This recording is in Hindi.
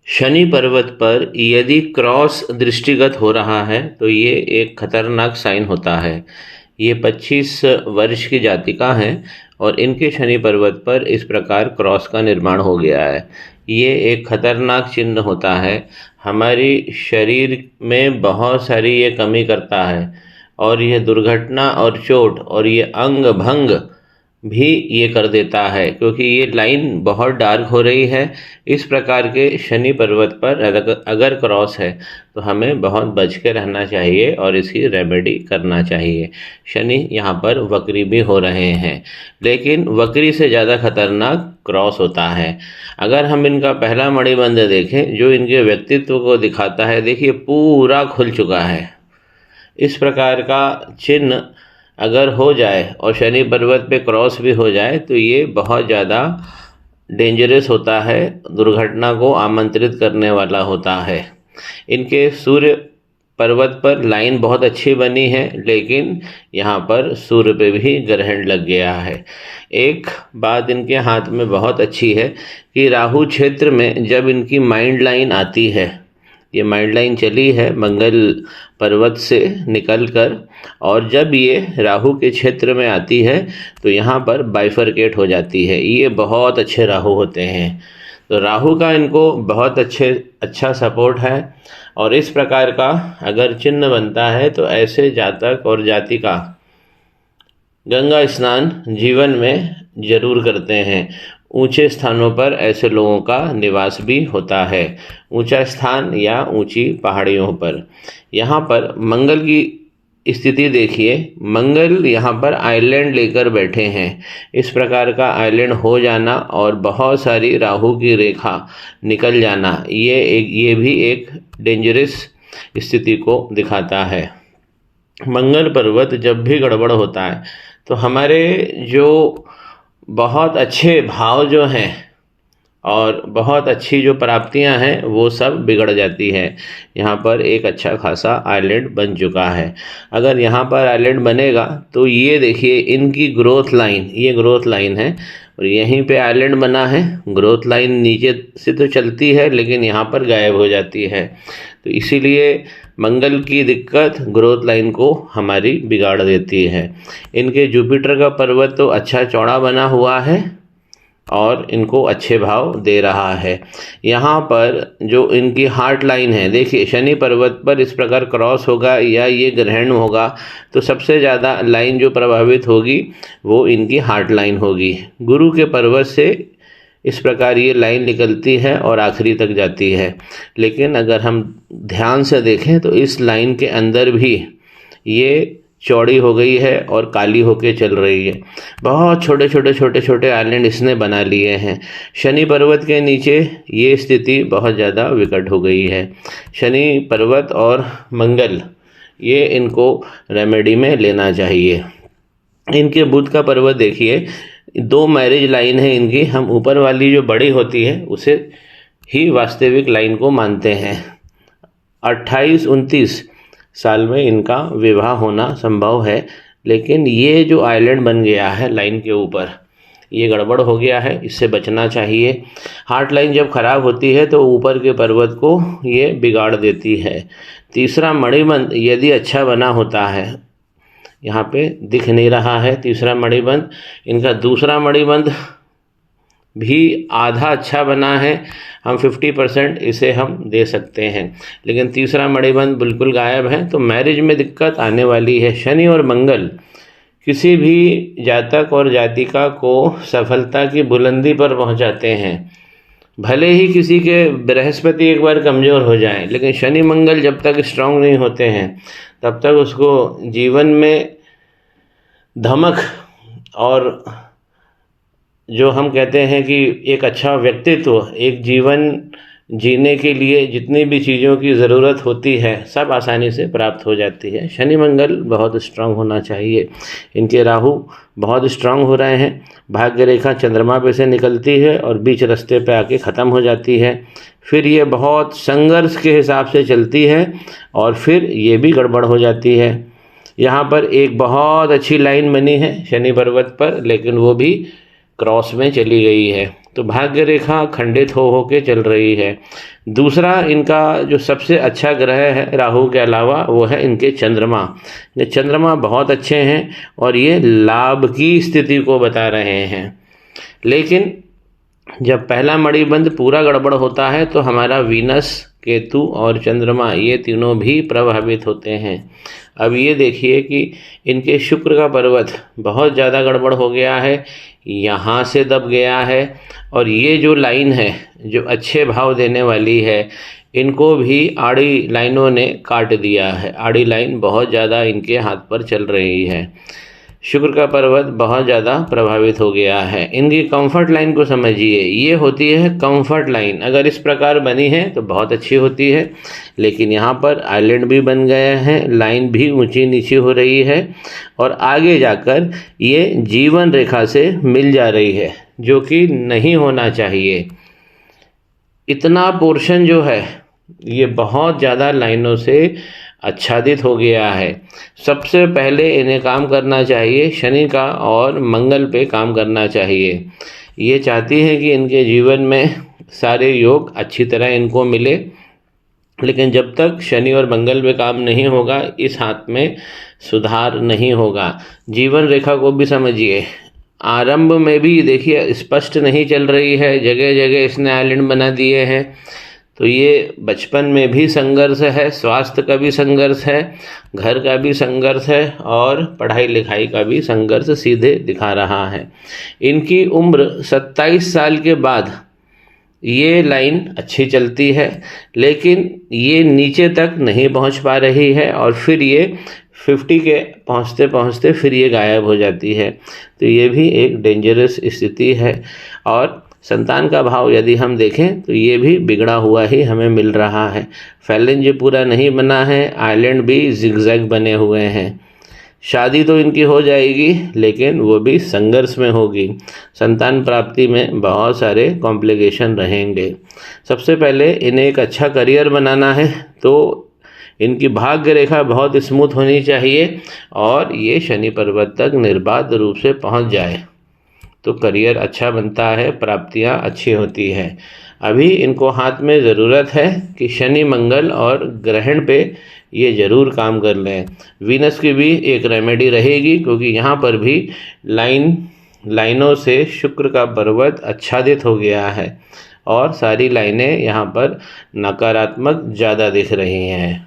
शनि पर्वत पर यदि क्रॉस दृष्टिगत हो रहा है तो ये एक खतरनाक साइन होता है। ये 25 वर्ष की जातिका हैं और इनके शनि पर्वत पर इस प्रकार क्रॉस का निर्माण हो गया है। ये एक खतरनाक चिन्ह होता है, हमारी शरीर में बहुत सारी ये कमी करता है और ये दुर्घटना और चोट और ये अंग भंग भी ये कर देता है, क्योंकि ये लाइन बहुत डार्क हो रही है। इस प्रकार के शनि पर्वत पर अगर क्रॉस है तो हमें बहुत बच के रहना चाहिए और इसकी रेमेडी करना चाहिए। शनि यहाँ पर वक्री भी हो रहे हैं, लेकिन वक्री से ज़्यादा खतरनाक क्रॉस होता है। अगर हम इनका पहला मणिबंध देखें जो इनके व्यक्तित्व को दिखाता है, देखिए पूरा खुल चुका है। इस प्रकार का चिन्ह अगर हो जाए और शनि पर्वत पे क्रॉस भी हो जाए तो ये बहुत ज़्यादा डेंजरस होता है, दुर्घटना को आमंत्रित करने वाला होता है। इनके सूर्य पर्वत पर लाइन बहुत अच्छी बनी है, लेकिन यहाँ पर सूर्य पे भी ग्रहण लग गया है। एक बात इनके हाथ में बहुत अच्छी है कि राहु क्षेत्र में जब इनकी माइंड लाइन आती है, ये माइंड लाइन चली है मंगल पर्वत से निकलकर, और जब ये राहु के क्षेत्र में आती है तो यहाँ पर बाइफरकेट हो जाती है। ये बहुत अच्छे राहु होते हैं, तो राहु का इनको बहुत अच्छा सपोर्ट है। और इस प्रकार का अगर चिन्ह बनता है तो ऐसे जातक और जातिका गंगा स्नान जीवन में जरूर करते हैं। ऊंचे स्थानों पर ऐसे लोगों का निवास भी होता है, ऊंचा स्थान या ऊंची पहाड़ियों पर। यहाँ पर मंगल की स्थिति देखिए, मंगल यहाँ पर आइलैंड लेकर बैठे हैं। इस प्रकार का आइलैंड हो जाना और बहुत सारी राहु की रेखा निकल जाना, ये भी एक डेंजरस स्थिति को दिखाता है। मंगल पर्वत जब भी गड़बड़ होता है तो हमारे जो बहुत अच्छे भाव जो हैं और बहुत अच्छी जो प्राप्तियां हैं वो सब बिगड़ जाती है। यहाँ पर एक अच्छा खासा आइलैंड बन चुका है। अगर यहाँ पर आइलैंड बनेगा तो ये देखिए इनकी ग्रोथ लाइन, ये ग्रोथ लाइन है और यहीं पे आइलैंड बना है। ग्रोथ लाइन नीचे से तो चलती है लेकिन यहाँ पर गायब हो जाती है, तो इसीलिए मंगल की दिक्कत ग्रोथ लाइन को हमारी बिगाड़ देती है। इनके जुपिटर का पर्वत तो अच्छा चौड़ा बना हुआ है और इनको अच्छे भाव दे रहा है। यहाँ पर जो इनकी हार्ट लाइन है, देखिए शनि पर्वत पर इस प्रकार क्रॉस होगा या ये ग्रहण होगा तो सबसे ज़्यादा लाइन जो प्रभावित होगी वो इनकी हार्ट लाइन होगी। गुरु के पर्वत से इस प्रकार ये लाइन निकलती है और आखिरी तक जाती है, लेकिन अगर हम ध्यान से देखें तो इस लाइन के अंदर भी ये चौड़ी हो गई है और काली होके चल रही है। बहुत छोटे आइलैंड इसने बना लिए हैं। शनि पर्वत के नीचे ये स्थिति बहुत ज़्यादा विकट हो गई है। शनि पर्वत और मंगल ये इनको रेमेडी में लेना चाहिए। इनके बुध का पर्वत देखिए, 2 मैरिज लाइन है इनकी। हम ऊपर वाली जो बड़ी होती है उसे ही वास्तविक लाइन को मानते हैं। 28-29 साल में इनका विवाह होना संभव है, लेकिन ये जो आइलैंड बन गया है लाइन के ऊपर, ये गड़बड़ हो गया है, इससे बचना चाहिए। हार्ट लाइन जब खराब होती है तो ऊपर के पर्वत को ये बिगाड़ देती है। तीसरा मणिबंध यदि अच्छा बना होता है, यहाँ पे दिख नहीं रहा है तीसरा मणिबंध। इनका दूसरा मणिबंध भी आधा अच्छा बना है, हम 50% इसे हम दे सकते हैं, लेकिन तीसरा मणिबंध बिल्कुल गायब है, तो मैरिज में दिक्कत आने वाली है। शनि और मंगल किसी भी जातक और जातिका को सफलता की बुलंदी पर पहुंचाते हैं। भले ही किसी के बृहस्पति एक बार कमज़ोर हो जाए, लेकिन शनि मंगल जब तक स्ट्रांग नहीं होते हैं तब तक उसको जीवन में धमक और जो हम कहते हैं कि एक अच्छा व्यक्तित्व, एक जीवन जीने के लिए जितनी भी चीज़ों की ज़रूरत होती है सब आसानी से प्राप्त हो जाती है। शनि मंगल बहुत स्ट्रांग होना चाहिए। इनके राहु बहुत स्ट्रांग हो रहे हैं। भाग्य रेखा चंद्रमा पे से निकलती है और बीच रास्ते पे आके ख़त्म हो जाती है। फिर ये बहुत संघर्ष के हिसाब से चलती है और फिर ये भी गड़बड़ हो जाती है। यहाँ पर एक बहुत अच्छी लाइन बनी है शनि पर्वत पर, लेकिन वो भी क्रॉस में चली गई है, तो भाग्य रेखा खंडित हो के चल रही है। दूसरा इनका जो सबसे अच्छा ग्रह है राहु के अलावा, वो है इनके चंद्रमा। ये चंद्रमा बहुत अच्छे हैं और ये लाभ की स्थिति को बता रहे हैं। लेकिन जब पहला मणिबंध पूरा गड़बड़ होता है तो हमारा वीनस, केतु और चंद्रमा ये तीनों भी प्रभावित होते हैं। अब ये देखिए कि इनके शुक्र का पर्वत बहुत ज़्यादा गड़बड़ हो गया है, यहाँ से दब गया है, और ये जो लाइन है जो अच्छे भाव देने वाली है, इनको भी आड़ी लाइनों ने काट दिया है। आड़ी लाइन बहुत ज़्यादा इनके हाथ पर चल रही है। शुक्र का पर्वत बहुत ज़्यादा प्रभावित हो गया है। इनकी कंफर्ट लाइन को समझिए, ये होती है कंफर्ट लाइन। अगर इस प्रकार बनी है तो बहुत अच्छी होती है, लेकिन यहाँ पर आइलैंड भी बन गए हैं, लाइन भी ऊंची नीची हो रही है और आगे जाकर ये जीवन रेखा से मिल जा रही है, जो कि नहीं होना चाहिए। इतना पोर्शन जो है ये बहुत ज़्यादा लाइनों से आच्छादित हो गया है। सबसे पहले इन्हें काम करना चाहिए शनि का और मंगल पे काम करना चाहिए। ये चाहती है कि इनके जीवन में सारे योग अच्छी तरह इनको मिले, लेकिन जब तक शनि और मंगल पे काम नहीं होगा, इस हाथ में सुधार नहीं होगा। जीवन रेखा को भी समझिए, आरंभ में भी देखिए स्पष्ट नहीं चल रही है, जगह जगह इसने आइलैंड बना दिए हैं। तो ये बचपन में भी संघर्ष है, स्वास्थ्य का भी संघर्ष है, घर का भी संघर्ष है और पढ़ाई लिखाई का भी संघर्ष सीधे दिखा रहा है। इनकी उम्र 27 साल के बाद ये लाइन अच्छी चलती है, लेकिन ये नीचे तक नहीं पहुंच पा रही है और फिर ये 50 के पहुंचते पहुंचते फिर ये गायब हो जाती है। तो ये भी एक डेंजरस स्थिति है। और संतान का भाव यदि हम देखें तो ये भी बिगड़ा हुआ ही हमें मिल रहा है। फैलेंज पूरा नहीं बना है, आइलैंड भी जिगजैग बने हुए हैं। शादी तो इनकी हो जाएगी, लेकिन वो भी संघर्ष में होगी। संतान प्राप्ति में बहुत सारे कॉम्प्लिकेशन रहेंगे। सबसे पहले इन्हें एक अच्छा करियर बनाना है, तो इनकी भाग्य रेखा बहुत स्मूथ होनी चाहिए और ये शनि पर्वत तक निर्बाध रूप से पहुंच जाए तो करियर अच्छा बनता है, प्राप्तियां अच्छी होती है। अभी इनको हाथ में ज़रूरत है कि शनि मंगल और ग्रहण पे ये ज़रूर काम कर लें। वीनस की भी एक रेमेडी रहेगी, क्योंकि यहाँ पर भी लाइनों से शुक्र का पर्वत आच्छादित हो गया है और सारी लाइनें यहाँ पर नकारात्मक ज़्यादा दिख रही हैं।